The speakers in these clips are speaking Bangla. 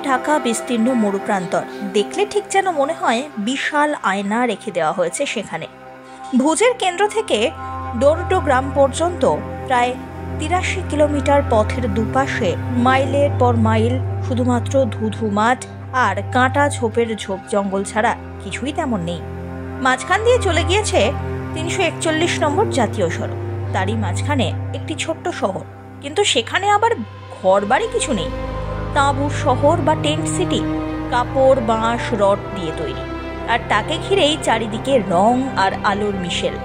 ঢাকা বিস্তীর্ণ মরুপ্রান্তর। দেখলে ঠিক যেন মনে হয় বিশাল আয়না রেখে দেওয়া হয়েছে সেখানে। ভুজের কেন্দ্র থেকে ডোরডো গ্রাম পর্যন্ত প্রায় ৮৩ কিলোমিটার পথের দুপাশে মাইলের পর মাইল শুধুমাত্র ধুধু মাঠ আর কাঁটা ঝোপের ঝোপ জঙ্গল ছাড়া কিছুই তেমন নেই। মাঝখান দিয়ে চলে গিয়েছে ৩৪১ নম্বর জাতীয় সড়ক। তারই মাঝখানে একটি ছোট্ট শহর, কিন্তু সেখানে আবার ঘর বাড়ি কিছু নেই। তাঁবুর শহর বা টেন্ট সিটি, কাপড় বাঁশ রড দিয়ে তৈরি, আর তাকে ঘিরেই চারিদিকে রং আর আলোর মিশেল।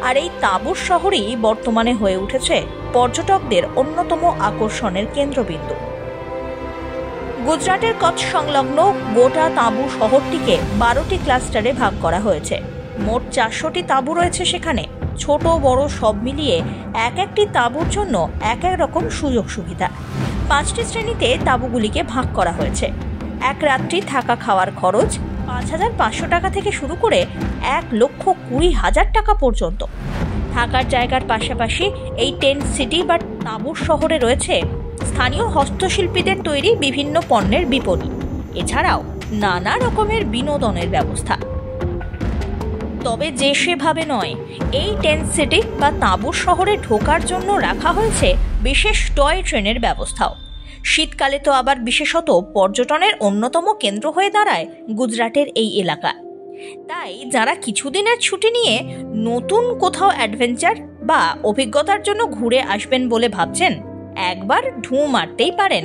আর এই তাঁবুর শহরই বর্তমানে হয়ে উঠেছে পর্যটকদের অন্যতম আকর্ষণের কেন্দ্রবিন্দু। গুজরাটের কচ্ছ সংলগ্ন গোটা তাঁবু শহরটিকে ১২টি ক্লাস্টারে ভাগ করা হয়েছে। মোট ৪০০টি তাঁবু রয়েছে সেখানে। ছোট বড় সব মিলিয়ে এক একটি তাঁবুর জন্য এক এক রকম সুযোগ সুবিধা। ৫টি শ্রেণীতে তাঁবুগুলিকে ভাগ করা হয়েছে। এক রাত্রি থাকা খাওয়ার খরচ ৫,৫০০ টাকা থেকে শুরু করে ১,২০,০০০ টাকা পর্যন্ত। থাকার জায়গার পাশাপাশি এই টেন্ট সিটি বা তাঁবুর শহরে রয়েছে স্থানীয় হস্তশিল্পীদের তৈরি বিভিন্ন পণ্যের বিপণী, এছাড়াও নানা রকমের বিনোদনের ব্যবস্থা। তবে যে সেভাবে নয়, এই টেন্ট সিটি বা তাঁবুর শহরে ঢোকার জন্য রাখা হয়েছে বিশেষ টয় ট্রেনের ব্যবস্থাও। শীতকালে তো আবার বিশেষত পর্যটনের অন্যতম কেন্দ্র হয়ে দাঁড়ায় গুজরাটের এই এলাকা। তাই যারা কিছুদিনের ছুটি নিয়ে নতুন কোথাও অ্যাডভেঞ্চার বা অভিজ্ঞতার জন্য ঘুরে আসবেন বলে ভাবছেন, একবার ঢুঁ মারতেই পারেন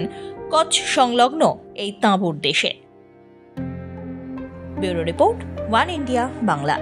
কচ্ছ সংলগ্ন এই তাঁবুর দেশে। Bureau report, one India Bangla.